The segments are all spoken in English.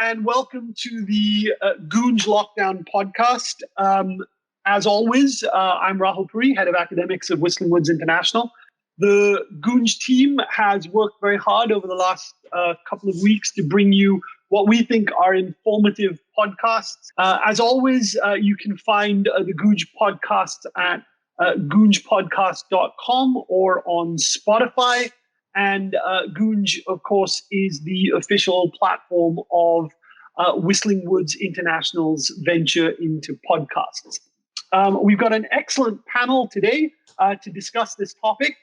and welcome to the Goonj Lockdown podcast. As always, I'm Rahul Puri, head of academics at Whistling Woods International. The Goonj team has worked very hard over the last couple of weeks to bring you what we think are informative podcasts. As always, you can find the Goonj podcasts at goonjpodcast.com or on Spotify. And Goonj, of course, is the official platform of Whistling Woods International's venture into podcasts. We've got an excellent panel today to discuss this topic,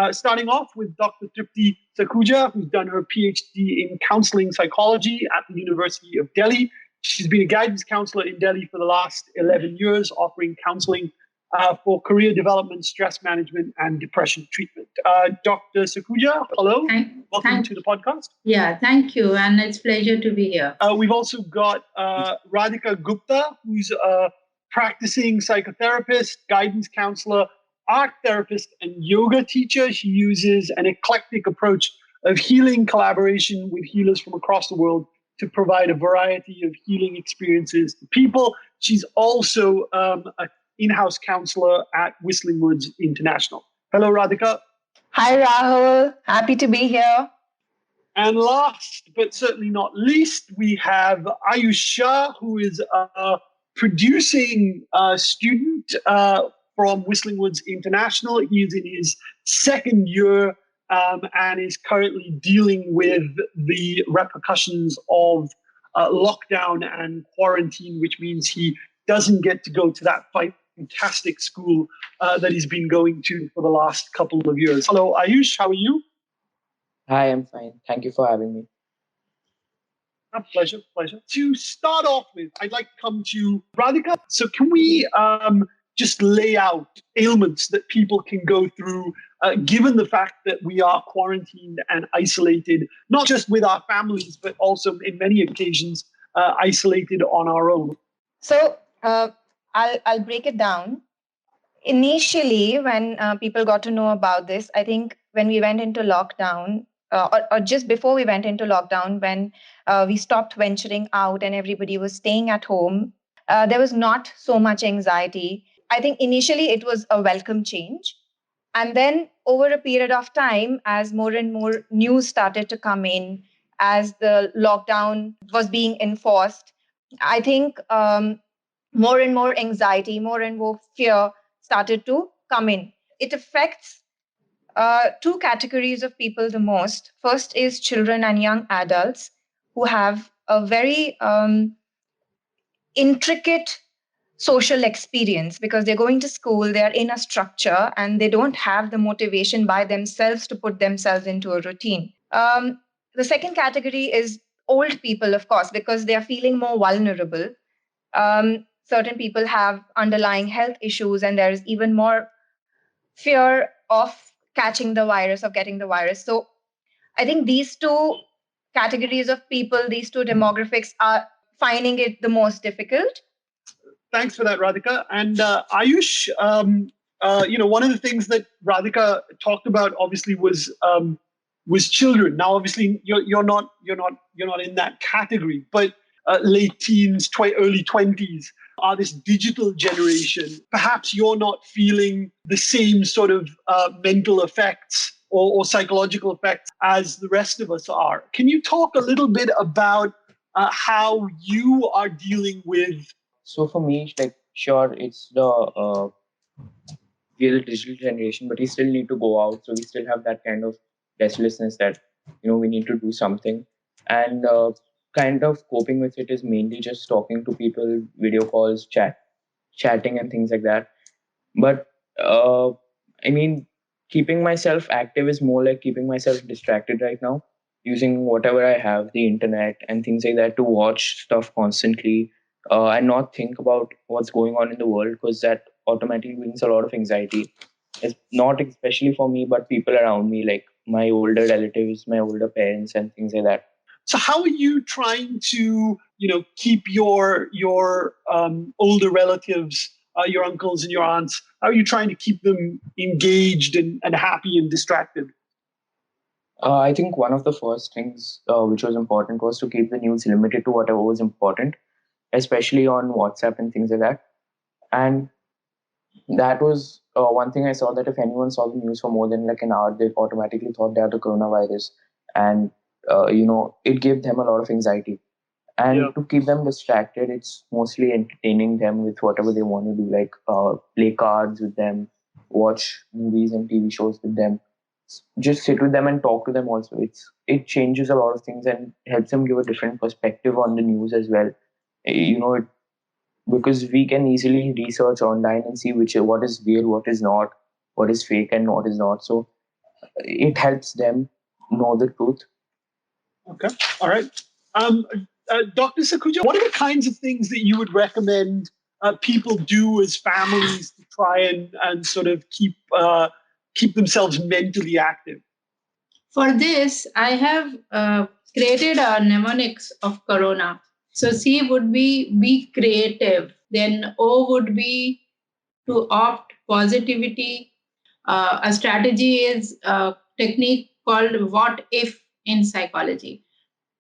starting off with Dr. Tripti, who's done her PhD in counseling psychology at the University of Delhi. She's been a guidance counselor in Delhi for the last 11 years, offering counseling for career development, stress management, and depression treatment. Dr. Sakhujja, hello. Welcome to the podcast. Yeah, thank you. And it's a pleasure to be here. We've also got Radhika Gupta, who's a practicing psychotherapist, guidance counselor, art therapist, and yoga teacher. She uses an eclectic approach of healing collaboration with healers from across the world to provide a variety of healing experiences to people. She's also an in-house counselor at Whistling Woods International. Hello, Radhika. Hi, Rahul. Happy to be here. And last but certainly not least, we have Ayush Shah, who is a producing student from Whistling Woods International. He is in his second year and is currently dealing with the repercussions of lockdown and quarantine, which means he doesn't get to go to that fantastic school that he's been going to for the last couple of years. Hello, Ayush. How are you? Hi, I'm fine. Thank you for having me. Pleasure. To start off with, I'd like to come to Radhika. So can we just lay out ailments that people can go through, given the fact that we are quarantined and isolated, not just with our families, but also in many occasions isolated on our own? So I'll break it down. Initially, when people got to know about this, I think when we went into lockdown, or just before we went into lockdown, when we stopped venturing out and everybody was staying at home, there was not so much anxiety. I think initially it was a welcome change. And then over a period of time, as more and more news started to come in, as the lockdown was being enforced, I think more and more anxiety, more and more fear started to come in. It affects two categories of people the most. First is children and young adults who have a very intricate social experience because they're going to school, they're in a structure, and they don't have the motivation by themselves to put themselves into a routine. The second category is old people, of course, because they are feeling more vulnerable. Certain people have underlying health issues, and there is even more fear of catching the virus, of getting the virus. So I think these two categories of people, these two demographics are finding it the most difficult. Thanks for that, Radhika. And Ayush, one of the things that Radhika talked about obviously was children. Now, obviously, you're not in that category, but late teens, early 20s are this digital generation. Perhaps you're not feeling the same sort of mental effects or psychological effects as the rest of us are. Can you talk a little bit about how you are dealing with? So for me, sure, it's the real digital generation, but we still need to go out. So we still have that kind of restlessness that, we need to do something. And kind of coping with it is mainly just talking to people, video calls, chatting and things like that. But keeping myself active is more like keeping myself distracted right now, using whatever I have, the internet and things like that, to watch stuff constantly and not think about what's going on in the world, because that automatically brings a lot of anxiety. It's not especially for me, but people around me, like my older relatives, my older parents and things like that. So how are you trying to, keep your older relatives, your uncles and your aunts, how are you trying to keep them engaged and happy and distracted? I think one of the first things which was important was to keep the news limited to whatever was important, especially on WhatsApp and things like that. And that was one thing I saw, that if anyone saw the news for more than like an hour, they automatically thought they had the coronavirus. And, it gave them a lot of anxiety. Yeah. And to keep them distracted, it's mostly entertaining them with whatever they want to do, like play cards with them, watch movies and TV shows with them. Just sit with them and talk to them also. It changes a lot of things and helps them give a different perspective on the news as well. It, because we can easily research online and see what is real, what is not, what is fake and what is not. So it helps them know the truth. Okay. All right. Dr. Sakhujja, what are the kinds of things that you would recommend people do as families to try and sort of keep themselves mentally active? For this, I have created a mnemonics of Corona. So C would be creative. Then O would be to opt positivity. A strategy is a technique called what if in psychology.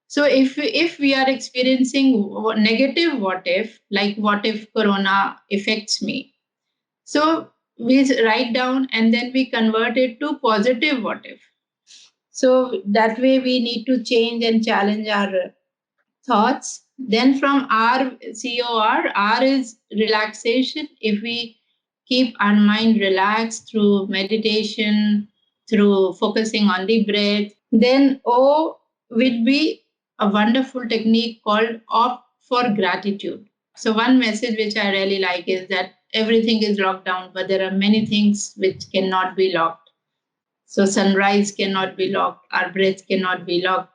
So if we are experiencing negative what if, like what if Corona affects me, so we write down and then we convert it to positive what if. So that way we need to change and challenge our thoughts. Then from R, R is relaxation. If we keep our mind relaxed through meditation, through focusing on the breath, then O will be a wonderful technique called opt for gratitude. So one message which I really like is that everything is locked down, but there are many things which cannot be locked. So sunrise cannot be locked, our breath cannot be locked.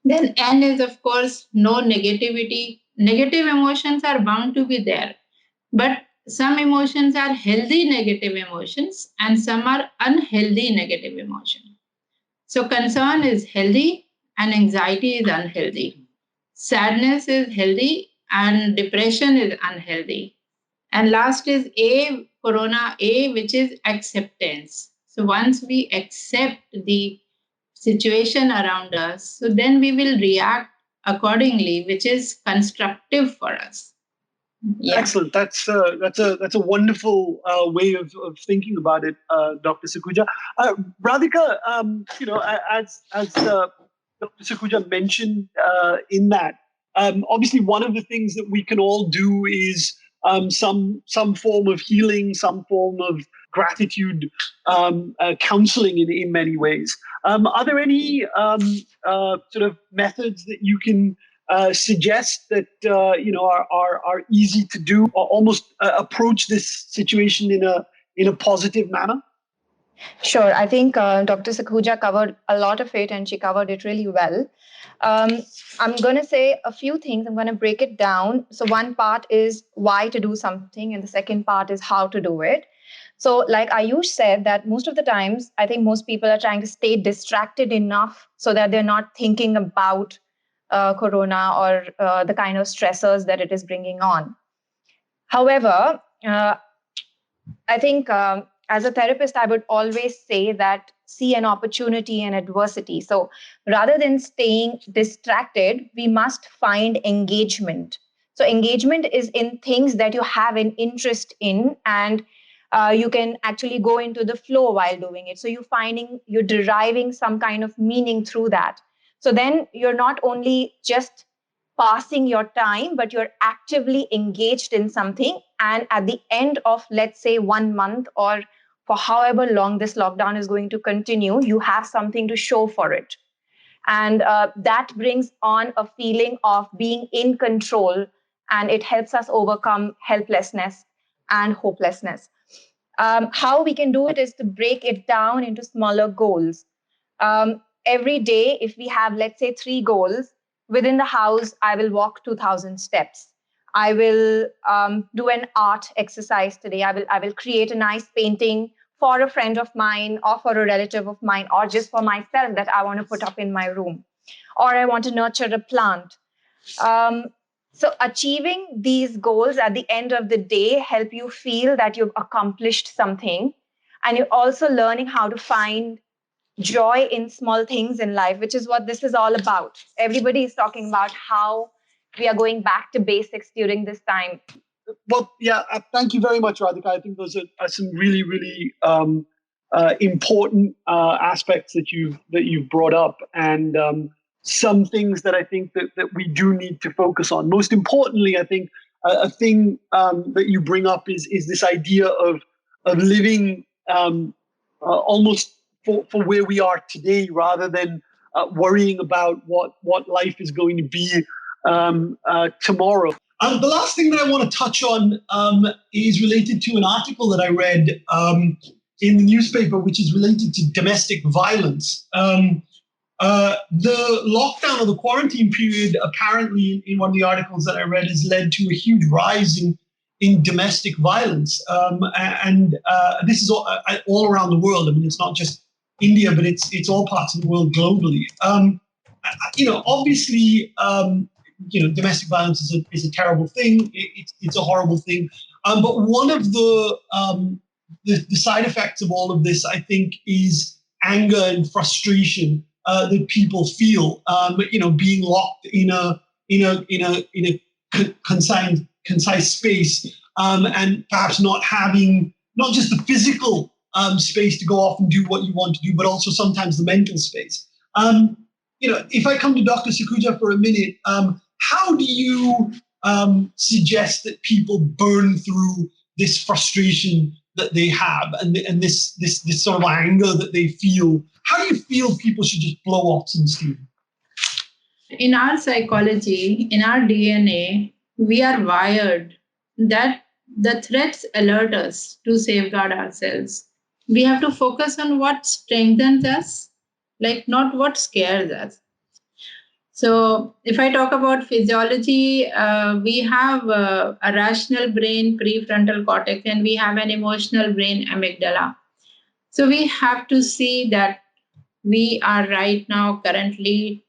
Then N is, of course, no negativity. Negative emotions are bound to be there, but some emotions are healthy negative emotions and some are unhealthy negative emotions. So concern is healthy and anxiety is unhealthy. Sadness is healthy and depression is unhealthy. And last is A, Corona A, which is acceptance. So once we accept the situation around us, so then we will react accordingly, which is constructive for us. Yeah. Excellent. That's a wonderful way of thinking about it, Dr. Sakhujja. Radhika, as Dr. Sakhujja mentioned in that, obviously one of the things that we can all do is some form of healing, some form of gratitude counseling in many ways. Are there any sort of methods that you can suggest that are easy to do, or almost approach this situation in a positive manner? Sure. I think Dr. Sakhujja covered a lot of it and she covered it really well. I'm going to say a few things. I'm going to break it down. So, one part is why to do something, and the second part is how to do it. So, like Ayush said, that most of the times, I think most people are trying to stay distracted enough so that they're not thinking about corona or the kind of stressors that it is bringing on. However, I think as a therapist, I would always say that see an opportunity in adversity. So rather than staying distracted, we must find engagement. So engagement is in things that you have an interest in, and you can actually go into the flow while doing it. So you're deriving some kind of meaning through that. So then you're not only just passing your time, but you're actively engaged in something. And at the end of, let's say, 1 month or for however long this lockdown is going to continue, you have something to show for it. And that brings on a feeling of being in control, and it helps us overcome helplessness and hopelessness. How we can do it is to break it down into smaller goals. Every day, if we have, let's say, 3 goals, within the house, I will walk 2,000 steps. I will do an art exercise today. I will create a nice painting for a friend of mine or for a relative of mine or just for myself that I want to put up in my room. Or I want to nurture a plant. Um, so achieving these goals at the end of the day help you feel that you've accomplished something. And you're also learning how to find joy in small things in life, which is what this is all about. Everybody is talking about how we are going back to basics during this time. Well, yeah, thank you very much, Radhika. I think those are some really, really important aspects that you've brought up, and some things that I think that we do need to focus on. Most importantly, I think a thing that you bring up is this idea of living almost for where we are today, rather than worrying about what life is going to be tomorrow. The last thing that I want to touch on is related to an article that I read in the newspaper, which is related to domestic violence. The lockdown or the quarantine period, apparently, in one of the articles that I read, has led to a huge rise in domestic violence. And this is all around the world. I mean, it's not just India, but it's all parts of the world globally. Obviously, domestic violence is a terrible thing. It's a horrible thing. But one of the side effects of all of this, I think, is anger and frustration that people feel. Being locked in a concise space, and perhaps not having not just the physical space to go off and do what you want to do, but also sometimes the mental space. If I come to Dr. Sakhujja for a minute, how do you suggest that people burn through this frustration that they have and this sort of anger that they feel? How do you feel people should just blow off some steam? In our psychology, in our DNA, we are wired that the threats alert us to safeguard ourselves. We have to focus on what strengthens us, like not what scares us. So if I talk about physiology, we have a rational brain, prefrontal cortex, and we have an emotional brain, amygdala. So we have to see that we are right now currently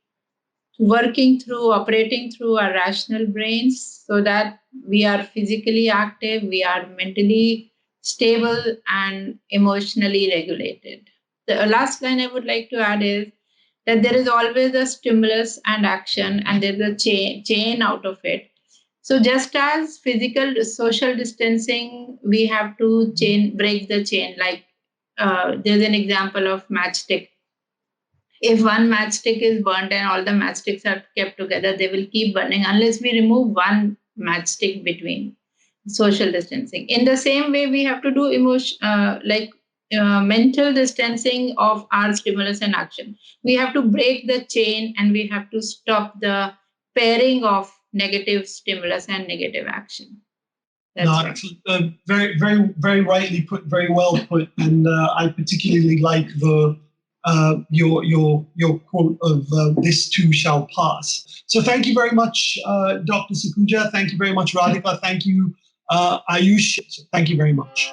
operating through our rational brains, so that we are physically active, we are mentally stable, and emotionally regulated. The last line I would like to add is that there is always a stimulus and action, and there's a chain out of it. So just as physical social distancing, we have to break the chain. Like there's an example of matchstick. If one matchstick is burnt and all the matchsticks are kept together, they will keep burning unless we remove one matchstick between social distancing. In the same way, we have to do mental distancing of our stimulus and action. We have to break the chain, and we have to stop the pairing of negative stimulus and negative action. That's very, very, very rightly put, very well put, and I particularly like your quote of "This too shall pass." So thank you very much, Dr. Sakhujja. Thank you very much, Radhika. Thank you, Ayush. Thank you very much.